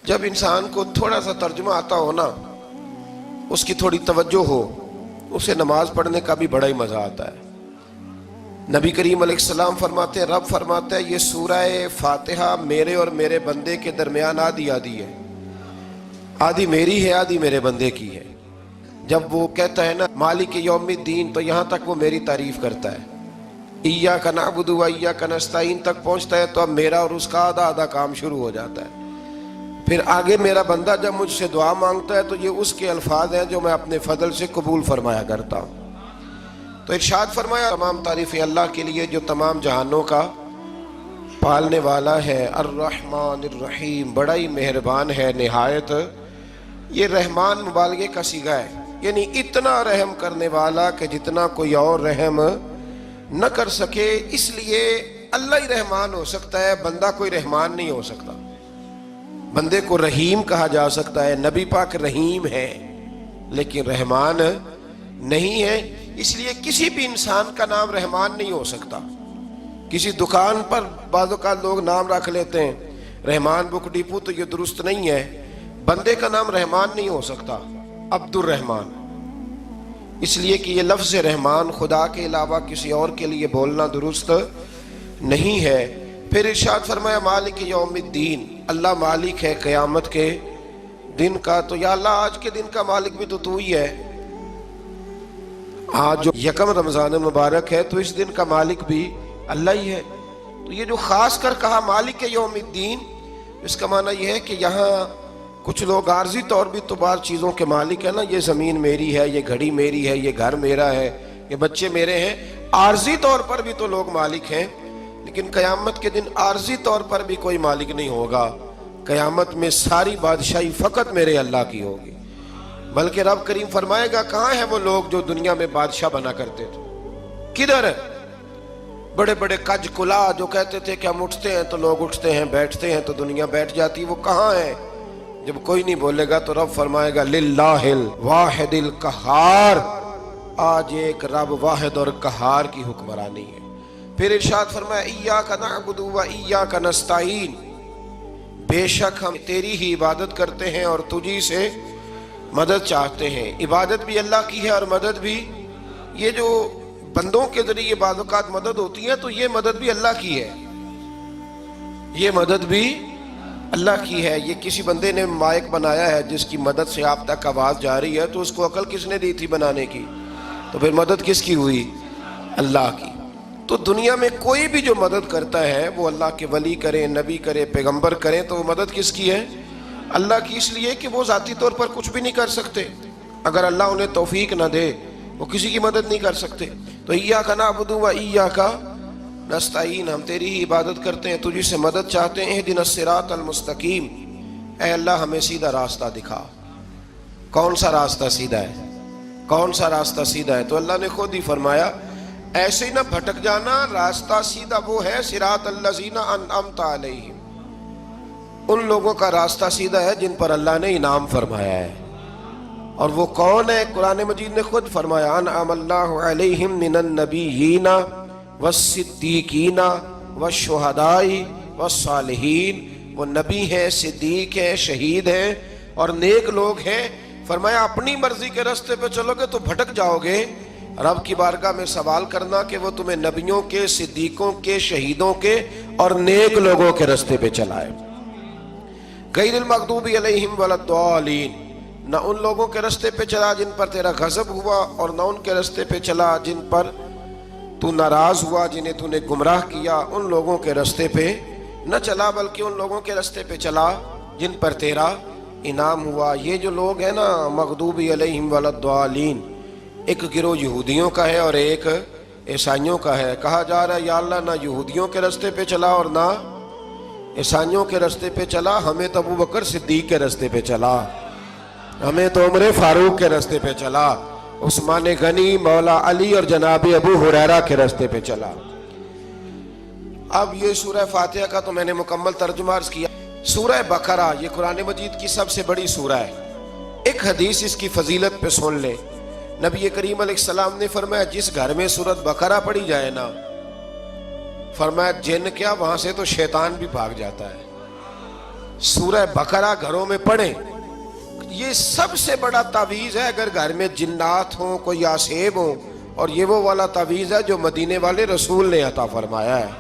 جب انسان کو تھوڑا سا ترجمہ آتا ہو نا، اس کی تھوڑی توجہ ہو، اسے نماز پڑھنے کا بھی بڑا ہی مزہ آتا ہے۔ نبی کریم علیہ السلام فرماتے ہیں، رب فرماتا ہے یہ سورہ فاتحہ میرے اور میرے بندے کے درمیان آدھی آدھی ہے، آدھی میری ہے آدھی میرے بندے کی ہے۔ جب وہ کہتا ہے نا مالک یوم الدین، تو یہاں تک وہ میری تعریف کرتا ہے، ایاک نعبد و ایاک نستعین تک پہنچتا ہے تو اب میرا اور اس کا آدھا آدھا کام شروع ہو جاتا ہے۔ پھر آگے میرا بندہ جب مجھ سے دعا مانگتا ہے تو یہ اس کے الفاظ ہیں جو میں اپنے فضل سے قبول فرمایا کرتا ہوں۔ تو ارشاد فرمایا تمام تعریفیں اللہ کے لیے جو تمام جہانوں کا پالنے والا ہے، الرحمن الرحیم، بڑا ہی مہربان ہے نہایت۔ یہ رحمان مبالغے کا صیغہ ہے، یعنی اتنا رحم کرنے والا کہ جتنا کوئی اور رحم نہ کر سکے، اس لیے اللہ ہی رحمان ہو سکتا ہے، بندہ کوئی رحمان نہیں ہو سکتا۔ بندے کو رحیم کہا جا سکتا ہے، نبی پاک رحیم ہے لیکن رحمان نہیں ہے، اس لیے کسی بھی انسان کا نام رحمان نہیں ہو سکتا۔ کسی دکان پر بعض اوقات لوگ نام رکھ لیتے ہیں رحمان بک ڈپو، تو یہ درست نہیں ہے۔ بندے کا نام رحمان نہیں ہو سکتا، عبد الرحمان، اس لیے کہ یہ لفظ رحمان خدا کے علاوہ کسی اور کے لیے بولنا درست نہیں ہے۔ پھر ارشاد فرمایا مالک یوم الدین، اللہ مالک ہے قیامت کے دن کا۔ تو یا اللہ آج کے دن کا مالک بھی تو ہی ہے، آج جو یکم رمضان مبارک ہے تو اس دن کا مالک بھی اللہ ہی ہے۔ تو یہ جو خاص کر کہا مالک یوم الدین، اس کا معنی یہ ہے کہ یہاں کچھ لوگ عارضی طور بھی تو بعض چیزوں کے مالک ہیں نا، یہ زمین میری ہے، یہ گھڑی میری ہے، یہ گھر میرا ہے، یہ بچے میرے ہیں، عارضی طور پر بھی تو لوگ مالک ہیں۔ لیکن قیامت کے دن عارضی طور پر بھی کوئی مالک نہیں ہوگا، قیامت میں ساری بادشاہی فقط میرے اللہ کی ہوگی۔ بلکہ رب کریم فرمائے گا کہاں ہیں وہ لوگ جو دنیا میں بادشاہ بنا کرتے تھے، کدھر؟ بڑے بڑے کج کلا جو کہتے تھے کہ ہم اٹھتے ہیں تو لوگ اٹھتے ہیں، بیٹھتے ہیں تو دنیا بیٹھ جاتی، وہ کہاں ہیں؟ جب کوئی نہیں بولے گا تو رب فرمائے گا للہ الواحد القہار، آج ایک رب واحد اور قہار کی حکمرانی ہے۔ پھر ارشاد فرمایا ایاک نعبد و ایاک نستعین، بے شک ہم تیری ہی عبادت کرتے ہیں اور تجھی سے مدد چاہتے ہیں۔ عبادت بھی اللہ کی ہے اور مدد بھی، یہ جو بندوں کے ذریعے بعض اوقات مدد ہوتی ہے تو یہ مدد بھی اللہ کی ہے، یہ مدد بھی اللہ کی ہے۔ یہ کسی بندے نے مائک بنایا ہے جس کی مدد سے آپ تک آواز جا رہی ہے، تو اس کو عقل کس نے دی تھی بنانے کی؟ تو پھر مدد کس کی ہوئی؟ اللہ کی۔ تو دنیا میں کوئی بھی جو مدد کرتا ہے وہ اللہ کے ولی کریں، نبی کرے، پیغمبر کریں، تو وہ مدد کس کی ہے؟ اللہ کی، اس لیے کہ وہ ذاتی طور پر کچھ بھی نہیں کر سکتے، اگر اللہ انہیں توفیق نہ دے وہ کسی کی مدد نہیں کر سکتے۔ تو ایاک نعبد و ایاک نستعین، ہم تیری ہی عبادت کرتے ہیں، تجھی سے مدد چاہتے ہیں۔ اہدنا الصراط المستقیم، اے اللہ ہمیں سیدھا راستہ دکھا۔ کون سا راستہ سیدھا ہے؟ کون سا راستہ سیدھا ہے؟ تو اللہ نے خود ہی فرمایا ایسے ہی نہ بھٹک جانا، راستہ سیدھا وہ ہے صراط الذین انعمت علیہم، ان لوگوں کا راستہ سیدھا ہے جن پر اللہ نے انعام فرمایا ہے۔ اور وہ کون ہے؟ قرآن مجید نے خود فرمایا انعم اللہ علیہم من النبیین والصدیقین والشہداء والصالحین، وہ نبی ہیں، صدیق ہیں، شہید ہیں اور نیک لوگ ہیں۔ فرمایا اپنی مرضی کے راستے پہ چلو گے تو بھٹک جاؤ گے، رب کی بارگاہ میں سوال کرنا کہ وہ تمہیں نبیوں کے، صدیقوں کے، شہیدوں کے اور نیک لوگوں کے راستے پہ چلائے۔ غیر المغضوب علیہم ولا الضالین، نہ ان لوگوں کے راستے پہ چلا جن پر تیرا غضب ہوا، اور نہ ان کے راستے پہ چلا جن پر تو ناراض ہوا، جنہیں تو نے گمراہ کیا، ان لوگوں کے راستے پہ نہ چلا، بلکہ ان لوگوں کے راستے پہ چلا جن پر تیرا انعام ہوا۔ یہ جو لوگ ہیں نا مغضوب علیہم ولا الضالین، ایک گروہ یہودیوں کا ہے اور ایک عیسائیوں کا ہے۔ کہا جا رہا ہے یا اللہ نہ یہودیوں کے راستے پہ چلا اور نہ عیسائیوں کے راستے پہ چلا، ہمیں تو ابو بکر صدیق کے راستے پہ چلا، ہمیں تو عمر فاروق کے راستے پہ چلا، عثمان غنی، مولا علی اور جناب ابو ہریرہ کے راستے پہ چلا۔ اب یہ سورہ فاتحہ کا تو میں نے مکمل ترجمہ عرض کیا۔ سورہ بقرہ یہ قرآن مجید کی سب سے بڑی سورہ ہے۔ ایک حدیث اس کی فضیلت پہ سن لیں۔ نبی کریم علیہ السلام نے فرمایا جس گھر میں سورۃ بقرہ پڑھی جائے نا، فرمایا جن کیا وہاں سے تو شیطان بھی بھاگ جاتا ہے۔ سورہ بقرہ گھروں میں پڑھیں. یہ سب سے بڑا تعویذ ہے اگر گھر میں جنات ہوں، کوئی آسیب ہوں. اور یہ وہ والا تعویذ ہے جو مدینے والے رسول نے عطا فرمایا ہے.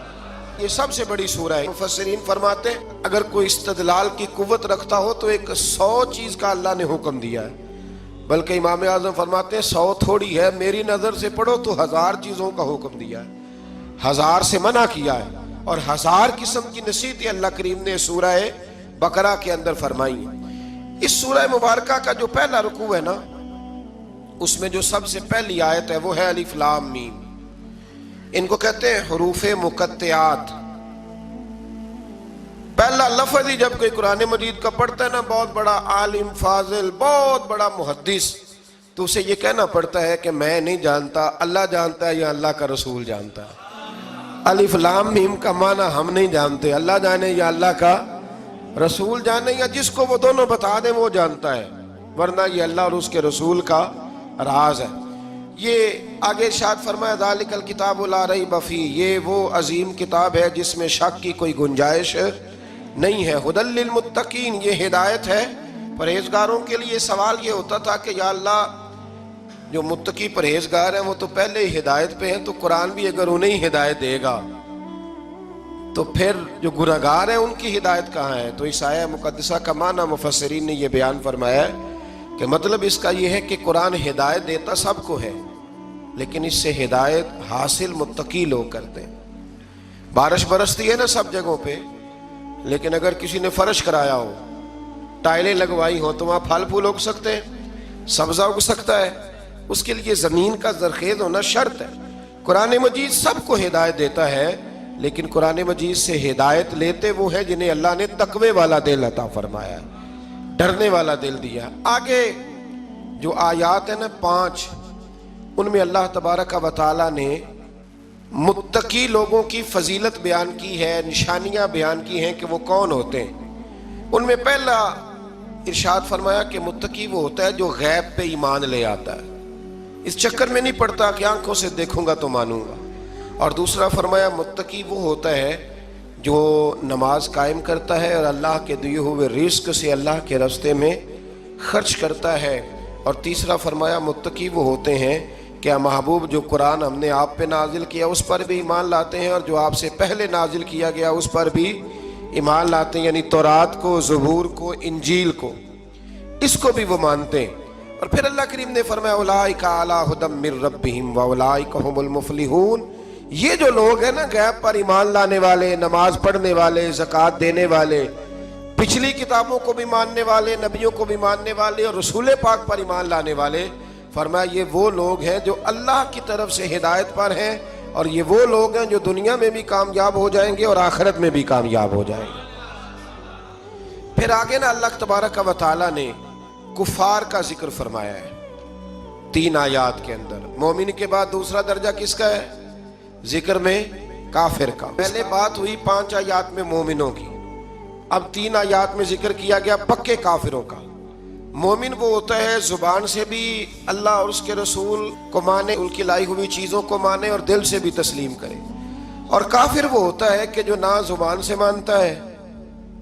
یہ سب سے بڑی سورہ ہے. مفسرین فرماتے ہیں اگر کوئی استدلال کی قوت رکھتا ہو تو ایک 100 چیز کا اللہ نے حکم دیا ہے. بلکہ امام اعظم فرماتے ہیں 100 تھوڑی ہے، میری نظر سے پڑھو تو 1000 چیزوں کا حکم دیا ہے، 1000 سے منع کیا ہے، اور 1000 قسم کی نصیحتیں اللہ کریم نے سورہ بقرہ کے اندر فرمائی ہیں. اس سورہ مبارکہ کا جو پہلا رکوع ہے نا، اس میں جو سب سے پہلی آیت ہے وہ ہے الف لام میم. ان کو کہتے ہیں حروف مقطعات. پہلا لفظ ہی جب کوئی قرآن مجید کا پڑھتا ہے نا، بہت بڑا عالم فاضل، بہت بڑا محدث، تو اسے یہ کہنا پڑتا ہے کہ میں نہیں جانتا، اللہ جانتا ہے یا اللہ کا رسول جانتا ہے. الف لام میم کا معنی ہم نہیں جانتے، اللہ جانے یا اللہ کا رسول جانے، یا جس کو وہ دونوں بتا دیں وہ جانتا ہے، ورنہ یہ اللہ اور اس کے رسول کا راز ہے. یہ آگے ارشاد فرمایا ذالک الکتاب لا ریب فیہ، یہ وہ عظیم کتاب ہے جس میں شک کی کوئی گنجائش نہیں ہے. ھدی للمتقین، یہ ہدایت ہے پرہیزگاروں کے لیے. سوال یہ ہوتا تھا کہ یا اللہ جو متقی پرہیزگار ہیں وہ تو پہلے ہی ہدایت پہ ہیں، تو قرآن بھی اگر انہیں ہدایت دے گا تو پھر جو گناہگار ہیں ان کی ہدایت کہاں ہے؟ تو اس آیہ مقدسہ کا معنی مفسرین نے یہ بیان فرمایا ہے کہ مطلب اس کا یہ ہے کہ قرآن ہدایت دیتا سب کو ہے، لیکن اس سے ہدایت حاصل متقی لوگ کرتے ہیں. بارش برستی ہے نا سب جگہوں پہ، لیکن اگر کسی نے فرش کرایا ہو، ٹائلیں لگوائی ہوں، تو وہاں پھل پھول اگ سکتے ہیں، سبزہ اگ سکتا ہے. اس کے لیے زمین کا زرخیز ہونا شرط ہے. قرآن مجید سب کو ہدایت دیتا ہے، لیکن قرآن مجید سے ہدایت لیتے وہ ہیں جنہیں اللہ نے تقوی والا دل عطا فرمایا ہے، ڈرنے والا دل دیا. آگے جو آیات ہیں نا 5، ان میں اللہ تبارک و تعالیٰ نے متقی لوگوں کی فضیلت بیان کی ہے، نشانیاں بیان کی ہیں کہ وہ کون ہوتے ہیں. ان میں پہلا ارشاد فرمایا کہ متقی وہ ہوتا ہے جو غیب پہ ایمان لے آتا ہے، اس چکر میں نہیں پڑتا کہ آنکھوں سے دیکھوں گا تو مانوں گا. اور دوسرا فرمایا متقی وہ ہوتا ہے جو نماز قائم کرتا ہے اور اللہ کے دیے ہوئے رزق سے اللہ کے راستے میں خرچ کرتا ہے. اور تیسرا فرمایا متقی وہ ہوتے ہیں کہ محبوب جو قرآن ہم نے آپ پہ نازل کیا اس پر بھی ایمان لاتے ہیں، اور جو آپ سے پہلے نازل کیا گیا اس پر بھی ایمان لاتے ہیں، یعنی تورات کو، زبور کو، انجیل کو، اس کو بھی وہ مانتے ہیں. اور پھر اللہ کریم نے فرمایا اولئک علی ھدی من ربہم واولئک ھم المفلحون. یہ جو لوگ ہیں نا غیب پر ایمان لانے والے، نماز پڑھنے والے، زکوٰۃ دینے والے، پچھلی کتابوں کو بھی ماننے والے، نبیوں کو بھی ماننے والے، اور رسول پاک پر ایمان لانے والے، فرمایا یہ وہ لوگ ہیں جو اللہ کی طرف سے ہدایت پر ہیں، اور یہ وہ لوگ ہیں جو دنیا میں بھی کامیاب ہو جائیں گے اور آخرت میں بھی کامیاب ہو جائیں گے. پھر آگے نا اللہ تبارک و تعالیٰ نے کفار کا ذکر فرمایا ہے 3 آیات کے اندر. مومن کے بعد دوسرا درجہ کس کا ہے ذکر میں؟ کافر کا. پہلے بات ہوئی 5 آیات میں مومنوں کی، اب 3 آیات میں ذکر کیا گیا پکے کافروں کا. مومن وہ ہوتا ہے زبان سے بھی اللہ اور اس کے رسول کو مانے، ان کی لائی ہوئی چیزوں کو مانے اور دل سے بھی تسلیم کرے. اور کافر وہ ہوتا ہے کہ جو نہ زبان سے مانتا ہے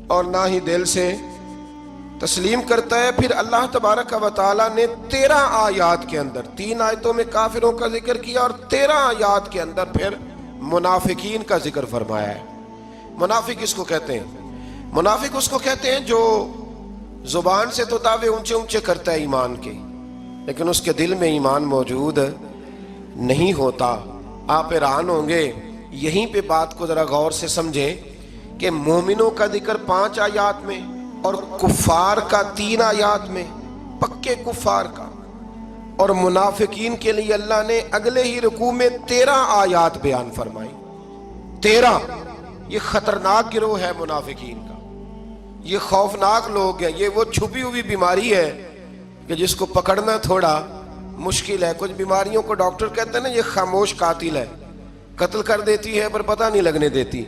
اور نہ ہی دل سے تسلیم کرتا ہے. پھر اللہ تبارک و تعالیٰ نے 13 آیات کے اندر 3 آیتوں میں کافروں کا ذکر کیا، اور 13 آیات کے اندر پھر منافقین کا ذکر فرمایا ہے. منافق اس کو کہتے ہیں، منافق اس کو کہتے ہیں جو زبان سے تو دعوے اونچے اونچے کرتا ہے ایمان کے، لیکن اس کے دل میں ایمان موجود نہیں ہوتا. آپ حیران ہوں گے، یہیں پہ بات کو ذرا غور سے سمجھیں کہ مومنوں کا ذکر 5 آیات میں اور کفار کا 3 آیات میں، پکے کفار کا. اور منافقین کے لیے اللہ نے اگلے ہی رکوع میں 13 آیات بیان فرمائی. 13. یہ خطرناک گروہ ہے منافقین کا، یہ خوفناک لوگ ہیں. یہ وہ چھپی ہوئی بیماری ہے کہ جس کو پکڑنا تھوڑا مشکل ہے. کچھ بیماریوں کو ڈاکٹر کہتے ہیں نا یہ خاموش قاتل ہے، قتل کر دیتی ہے پر پتہ نہیں لگنے دیتی.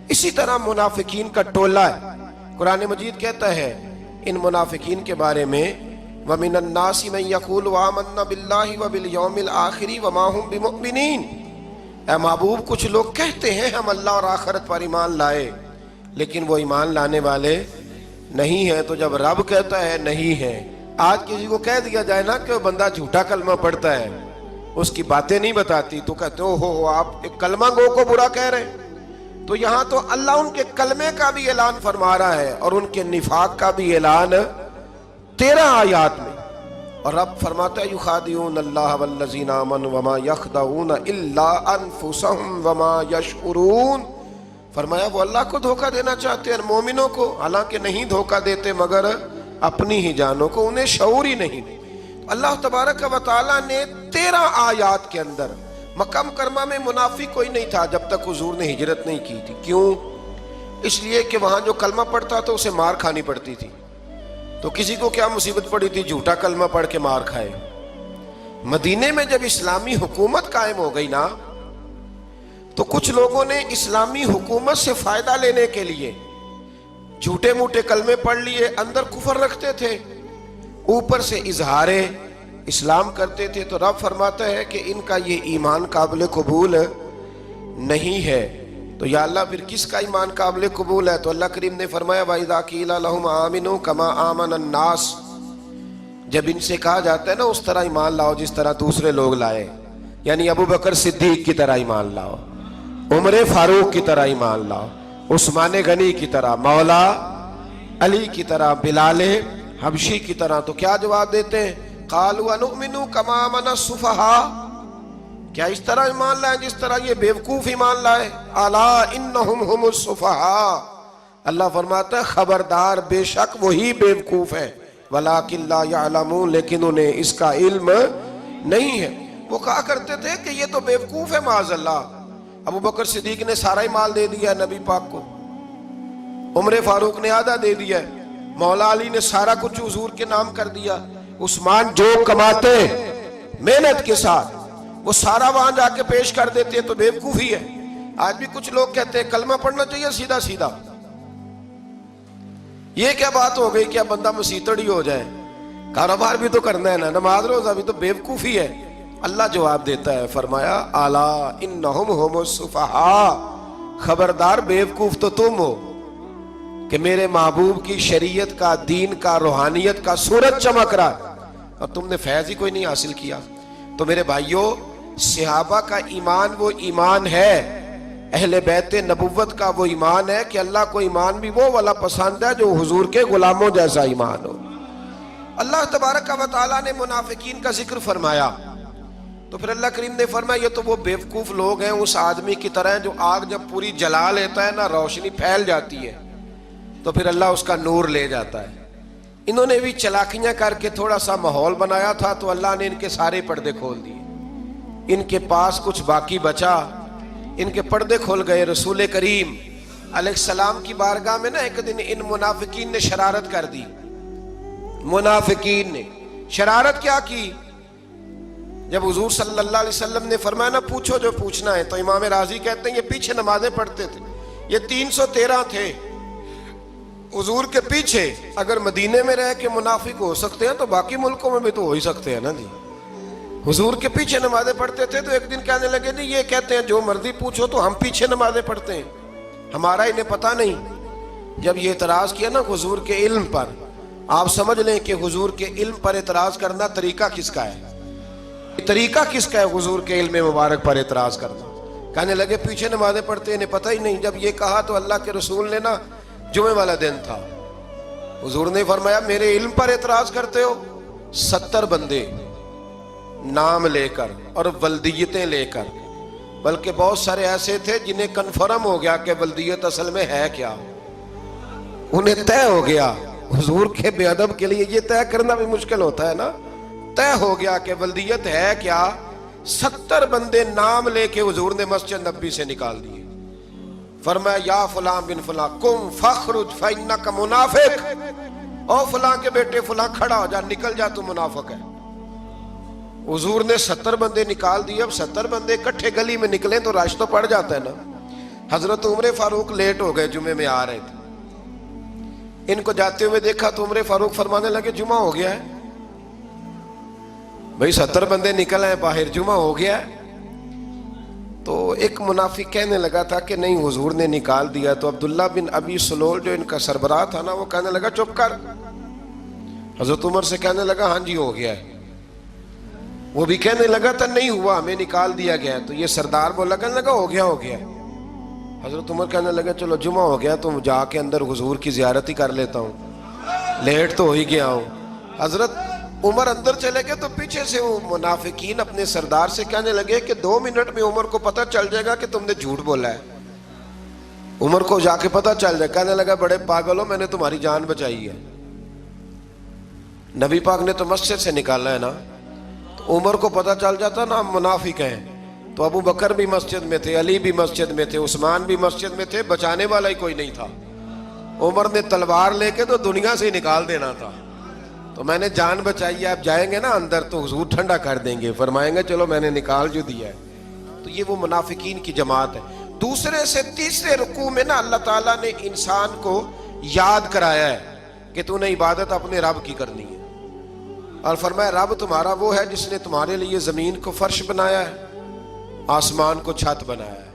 اسی طرح منافقین کا ٹولہ ہے. قرآن مجید کہتا ہے ان منافقین کے بارے میں وَمِنَ النَّاسِ مَن يَقُولُ آمَنَّا بِاللَّهِ وَبِالْيَوْمِ الْآخِرِ وَمَا هُمْ بِمُؤْمِنِينَ. اے محبوب کچھ لوگ کہتے ہیں ہم اللہ اور آخرت پر ایمان لائے، لیکن وہ ایمان لانے والے نہیں ہے تو جب رب کہتا ہے نہیں ہے، آج کسی کو کہہ دیا جائے نا کہ وہ بندہ جھوٹا کلمہ پڑھتا ہے، اس کی باتیں نہیں بتاتی، تو کہتے ہو آپ ایک کلمہ گو کو برا کہہ رہے ہیں۔ تو یہاں تو اللہ ان کے کلمے کا بھی اعلان فرما رہا ہے اور ان کے نفاق کا بھی اعلان 13 آیات میں۔ اور رب فرماتا ہے یخادعون اللہ والذین آمنوا وما یخدعون الا انفسهم وما یشعرون، فرمایا وہ اللہ کو دھوکہ دینا چاہتے ہیں مومنوں کو، حالانکہ نہیں دھوکہ دیتے مگر اپنی ہی جانوں کو، انہیں شعور ہی نہیں۔ اللہ تبارک و تعالیٰ نے 13 آیات کے اندر مکہ مکرمہ میں منافق کوئی نہیں تھا جب تک حضور نے ہجرت نہیں کی تھی۔ کیوں؟ اس لیے کہ وہاں جو کلمہ پڑھتا تھا اسے مار کھانی پڑتی تھی۔ تو کسی کو کیا مصیبت پڑی تھی جھوٹا کلمہ پڑھ کے مار کھائے۔ مدینے میں جب اسلامی حکومت قائم ہو گئی نا، تو کچھ لوگوں نے اسلامی حکومت سے فائدہ لینے کے لیے جھوٹے موٹے کلمے پڑھ لیے، اندر کفر رکھتے تھے، اوپر سے اظہار اسلام کرتے تھے۔ تو رب فرماتا ہے کہ ان کا یہ ایمان قابل قبول نہیں ہے۔ تو یا اللہ پھر کس کا ایمان قابل قبول ہے؟ تو اللہ کریم نے فرمایا وَإِذَا قِيلَ لَهُمْ آمِنُوا كَمَا آمَنَ النَّاسِ، جب ان سے کہا جاتا ہے نا اس طرح ایمان لاؤ جس طرح دوسرے لوگ لائے، یعنی ابو بکر صدیق کی طرح ایمان لاؤ، عمر فاروق کی طرح ایمان لاؤ، عثمان غنی کی طرح، مولا علی کی طرح، بلال حبشی کی طرح، تو کیا جواب دیتے ہیں؟ قالوا انؤمن كما آمن السفهاء، کیا اس طرح ایمان لائے جس طرح یہ بیوقوف ایمان لائے؟ الا انہم هم السفهاء، اللہ فرماتا ہے خبردار بے شک وہی بیوقوف ہے، ولکن لا يعلمون، لیکن انہیں اس کا علم نہیں ہے۔ وہ کہا کرتے تھے کہ یہ تو بیوقوف ہے معاذ اللہ۔ ابو بکر صدیق نے سارا ہی مال دے دیا نبی پاک کو، عمر فاروق نے آدھا دے دیا، مولا علی نے سارا کچھ حضور کے نام کر دیا، عثمان جو کماتے محنت کے ساتھ وہ سارا وہاں جا کے پیش کر دیتے ہیں، تو بیوقوفی ہے۔ آج بھی کچھ لوگ کہتے ہیں کلمہ پڑھنا چاہیے سیدھا سیدھا، یہ کیا بات ہو گئی کہ بندہ مسیتڑی ہو جائے، کاروبار بھی تو کرنا ہے نا، نماز روزہ بھی، تو بیوقوفی ہے۔ اللہ جواب دیتا ہے، فرمایا الا انہم هم السفہاء، خبردار بیوقوف تو تم ہو کہ میرے محبوب کی شریعت کا، دین کا، روحانیت کا سورج چمک رہا ہے اور تم نے فیض ہی کوئی نہیں حاصل کیا۔ تو میرے بھائیوں، صحابہ کا ایمان وہ ایمان ہے، اہل بیت نبوت کا وہ ایمان ہے کہ اللہ کو ایمان بھی وہ والا پسند ہے جو حضور کے غلاموں جیسا ایمان ہو۔ اللہ تبارک و تعالیٰ نے منافقین کا ذکر فرمایا، تو پھر اللہ کریم نے فرمایا یہ تو وہ بیوقوف لوگ ہیں اس آدمی کی طرح جو آگ جب پوری جلا لیتا ہے نا روشنی پھیل جاتی ہے تو پھر اللہ اس کا نور لے جاتا ہے۔ انہوں نے بھی چلاکیاں کر کے تھوڑا سا ماحول بنایا تھا تو اللہ نے ان کے سارے پردے کھول دیے، ان کے پاس کچھ باقی بچا، ان کے پردے کھول گئے۔ رسول کریم علیہ السلام کی بارگاہ میں نا ایک دن ان منافقین نے شرارت کر دی۔ منافقین نے شرارت کیا کی؟ جب حضور صلی اللہ علیہ وسلم نے فرمایا نا پوچھو جو پوچھنا ہے، تو امام راضی کہتے ہیں یہ پیچھے نمازیں پڑھتے تھے، یہ 313 تھے حضور کے پیچھے۔ اگر مدینے میں رہ کے منافق ہو سکتے ہیں تو باقی ملکوں میں بھی تو ہو ہی سکتے ہیں نا جی۔ حضور کے پیچھے نمازیں پڑھتے تھے تو ایک دن کہنے لگے نہیں یہ کہتے ہیں جو مرضی پوچھو تو ہم پیچھے نمازیں پڑھتے ہیں، ہمارا انہیں پتہ نہیں۔ جب یہ اعتراض کیا نا حضور کے علم پر، آپ سمجھ لیں کہ حضور کے علم پر اعتراض کرنا طریقہ کس کا ہے، طریقہ کس کا ہے حضور کے علم مبارک پر اعتراض کرنا۔ کہنے لگے پیچھے نمازیں پڑھتے انہیں پتہ ہی نہیں۔ جب یہ کہا تو اللہ کے رسول نے نا، جمعے والا دن تھا، حضور نے فرمایا میرے علم پر اعتراض کرتے ہو؟ 70 بندے نام لے کر اور ولدیتیں لے کر، بلکہ بہت سارے ایسے تھے جنہیں کنفرم ہو گیا کہ ولدیت اصل میں ہے کیا، انہیں طے ہو گیا۔ حضور کے بے ادب کے لیے یہ طے کرنا بھی مشکل ہوتا ہے نا، طے ہو گیا کہ ولدیت ہے کیا۔ 70 بندے نام لے کے حضور نے مسجد نبی سے نکال دیے، فرمایا یا فلاں بن فلاں قم فخرج فإنک منافق، او فلاں کے بیٹے فلاں کھڑا ہو جا، نکل جا تو منافق ہے۔ حضور نے 70 بندے نکال دیے۔ اب 70 بندے اکٹھے گلی میں نکلیں تو رش تو پڑ جاتا ہے نا۔ حضرت عمر فاروق لیٹ ہو گئے، جمعے میں آ رہے تھے، ان کو جاتے ہوئے دیکھا تو عمر فاروق فرمانے لگے جمعہ ہو گیا ہے بھئی، 70 بندے نکل آئے باہر، جمعہ ہو گیا ہے۔ تو ایک منافق کہنے لگا تھا کہ نہیں حضور نے نکال دیا. تو عبداللہ بن ابی سلول جو ان کا سربراہ تھا نا، وہ کہنے لگا چپ کر. حضرت عمر سے کہنے لگا ہاں جی ہو گیا ہے. وہ بھی کہنے لگا تھا نہیں ہوا، ہمیں نکال دیا گیا. تو یہ سردار بولا، کہنے لگا ہو گیا ہو گیا. حضرت عمر کہنے لگا چلو جمعہ ہو گیا تو جا کے اندر حضور کی زیارت ہی کر لیتا ہوں، لیٹ تو ہو ہی گیا ہوں. حضرت عمر اندر چلے گئے تو پیچھے سے وہ منافقین اپنے سردار سے کہنے لگے کہ 2 منٹ میں عمر کو پتہ چل جائے گا کہ تم نے جھوٹ بولا ہے. عمر کو جا کے پتہ چل جائے. کہنے لگا بڑے پاگل ہو، میں نے تمہاری جان بچائی ہے. نبی پاک نے تو مسجد سے نکالا ہے نا. تو عمر کو پتہ چل جاتا نا ہم منافق ہیں، تو ابو بکر بھی مسجد میں تھے، علی بھی مسجد میں تھے، عثمان بھی مسجد میں تھے، بچانے والا ہی کوئی نہیں تھا. عمر نے تلوار لے کے تو دنیا سے ہی نکال دینا تھا. تو میں نے جان بچائی ہے، آپ جائیں گے نا اندر تو حضور ٹھنڈا کر دیں گے، فرمائیں گے چلو میں نے نکال جو دیا ہے. تو یہ وہ منافقین کی جماعت ہے. دوسرے سے تیسرے رکوع میں نا اللہ تعالیٰ نے انسان کو یاد کرایا ہے کہ تو نے عبادت اپنے رب کی کرنی ہے. اور فرمایا رب تمہارا وہ ہے جس نے تمہارے لیے زمین کو فرش بنایا ہے، آسمان کو چھت بنایا ہے،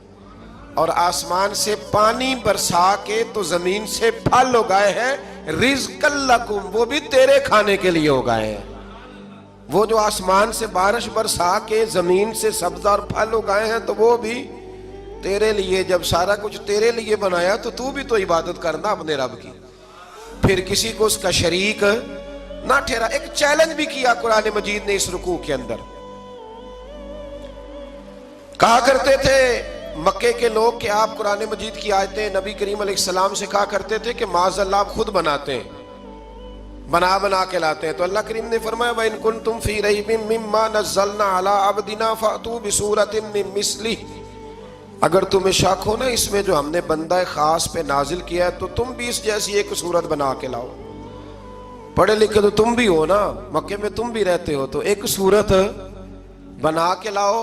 اور آسمان سے پانی برسا کے تو زمین سے پھل اگائے ہیں، رزق لکم، وہ بھی تیرے کھانے کے لیے اگائے ہیں. وہ جو آسمان سے بارش برسا کے زمین سے سبز اور پھل اگائے ہیں تو وہ بھی تیرے لیے. جب سارا کچھ تیرے لیے بنایا تو بھی تو عبادت کرنا اپنے رب کی، پھر کسی کو اس کا شریک نہ ٹھہرا. ایک چیلنج بھی کیا قرآن مجید نے اس رکوع کے اندر. کہا کرتے تھے مکے کے لوگ کہ آپ قرآن مجید کی آیتیں نبی کریم علیہ السلام سے کہا کرتے تھے کہ معاذ اللہ آپ خود بناتے ہیں، بنا کے لاتے ہیں. تو اللہ کریم نے فرمایا وَإِن كُنتُمْ فِي رَيْبٍ مِّمَّا نَزَّلْنَا عَلَىٰ عَبْدِنَا فَأْتُوا بِسُورَةٍ مِّن مِّثْلِهِ، اگر تمہیں شک ہو نا اس میں جو ہم نے بندہ خاص پہ نازل کیا ہے تو تم بھی اس جیسی ایک صورت بنا کے لاؤ. پڑھے لکھے تو تم بھی ہو نا، مکے میں تم بھی رہتے ہو، تو ایک صورت بنا کے لاؤ.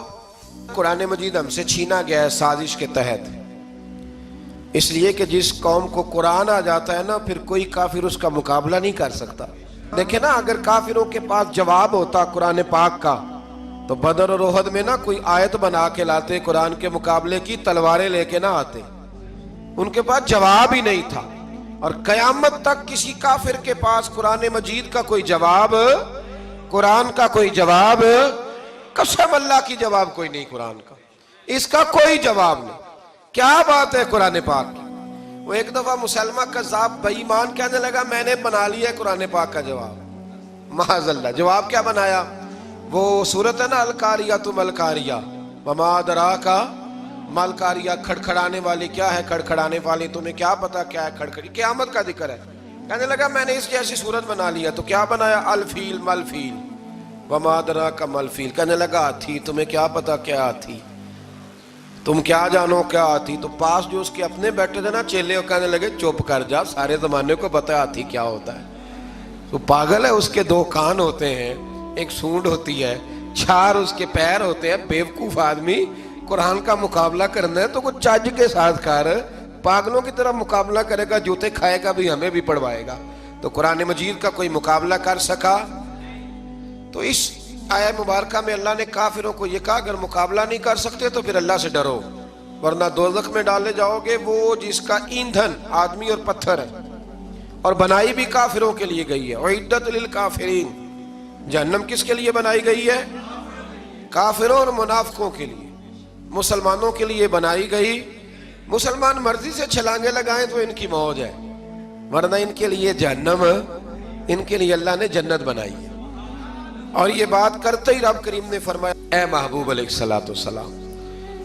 قرآن مجید ہم سے چھینا گیا ہے سازش کے تحت، اس لیے کہ جس قوم کو قرآن آ جاتا ہے نا پھر کوئی کافر اس کا مقابلہ نہیں کر سکتا. دیکھیں نا اگر کافروں کے پاس جواب ہوتا قرآن پاک کا تو بدر اور احد میں نا کوئی آیت بنا کے لاتے، قرآن کے مقابلے کی تلواریں لے کے نہ آتے. ان کے پاس جواب ہی نہیں تھا. اور قیامت تک کسی کافر کے پاس قرآن مجید کا کوئی جواب، قرآن کا کوئی جواب، قسم اللہ کی جواب کوئی نہیں قرآن کا، اس کا کوئی جواب نہیں. کیا بات ہے قرآن پاک کی. وہ ایک دفعہ مسلمہ کذاب بے ایمان کہنے لگا میں نے بنا لیا ہے قرآن پاک کا جواب. معاذ اللہ. جواب کیا بنایا؟ وہ سورت ہے نا القاریۃ ما القاریۃ وما ادراک ما القاریۃ، کھڑکھڑانے والی کیا ہے، کھڑکھڑانے والی تمہیں کیا پتا کیا ہے کھڑکھڑی، قیامت کا ذکر ہے. کہنے لگا میں نے اس جیسی صورت بنا لیا. تو کیا بنایا؟ الفیل ملفیل وما ادراک ما الفیل. کہنے لگا ہاتھی، تمہیں کیا پتا کیا ہاتھی، تم کیا جانو کیا ہاتھی. تو پاس جو اس کے اپنے بیٹھے تھے نا چیلے، وہ کہنے لگے چپ کر جا، سارے زمانے کو پتا ہے ہاتھی کیا ہوتا ہے. تو پاگل ہے، اس کے 2 کان ہوتے ہیں، ایک سونڈ ہوتی ہے، 4 اس کے پیر ہوتے ہیں. بیوقوف آدمی قرآن کا مقابلہ کرنا ہے تو کچھ چج کے ساتھ کر، پاگلوں کی طرح مقابلہ کرے گا، جوتے کھائے گا بھی، ہمیں بھی پڑھوائے گا. تو قرآن مجید کا کوئی مقابلہ کر سکا؟ تو اس آیہ مبارکہ میں اللہ نے کافروں کو یہ کہا اگر مقابلہ نہیں کر سکتے تو پھر اللہ سے ڈرو، ورنہ دوزخ میں ڈالے جاؤ گے، وہ جس کا ایندھن آدمی اور پتھر ہے، اور بنائی بھی کافروں کے لیے گئی ہے. اعدت للکافرین، جہنم کس کے لیے بنائی گئی ہے؟ کافروں اور منافقوں کے لیے. مسلمانوں کے لیے بنائی گئی. مسلمان مرضی سے چھلانگے لگائیں تو ان کی موج ہے، ورنہ ان کے لیے جہنم، ان کے لیے اللہ نے جنت بنائی ہے. اور یہ بات کرتے ہی رب کریم نے فرمایا اے محبوب علیہ السلام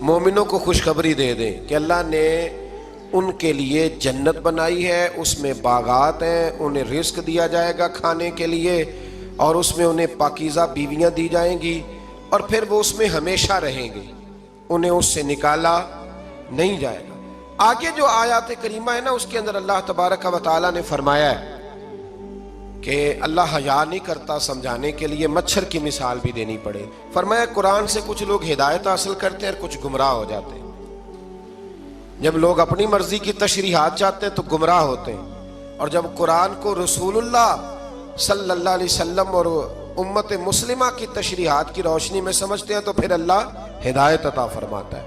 مومنوں کو خوشخبری دے دیں کہ اللہ نے ان کے لیے جنت بنائی ہے، اس میں باغات ہیں، انہیں رزق دیا جائے گا کھانے کے لیے، اور اس میں انہیں پاکیزہ بیویاں دی جائیں گی، اور پھر وہ اس میں ہمیشہ رہیں گے، انہیں اس سے نکالا نہیں جائے گا. آگے جو آیات کریمہ ہے نا اس کے اندر اللہ تبارک و تعالیٰ نے فرمایا ہے کہ اللہ حیا نہیں کرتا سمجھانے کے لیے مچھر کی مثال بھی دینی پڑے. فرمایا قرآن سے کچھ لوگ ہدایت حاصل کرتے ہیں اور کچھ گمراہ ہو جاتے ہیں. جب لوگ اپنی مرضی کی تشریحات چاہتے ہیں تو گمراہ ہوتے ہیں، اور جب قرآن کو رسول اللہ صلی اللہ علیہ وسلم اور امت مسلمہ کی تشریحات کی روشنی میں سمجھتے ہیں تو پھر اللہ ہدایت عطا فرماتا ہے.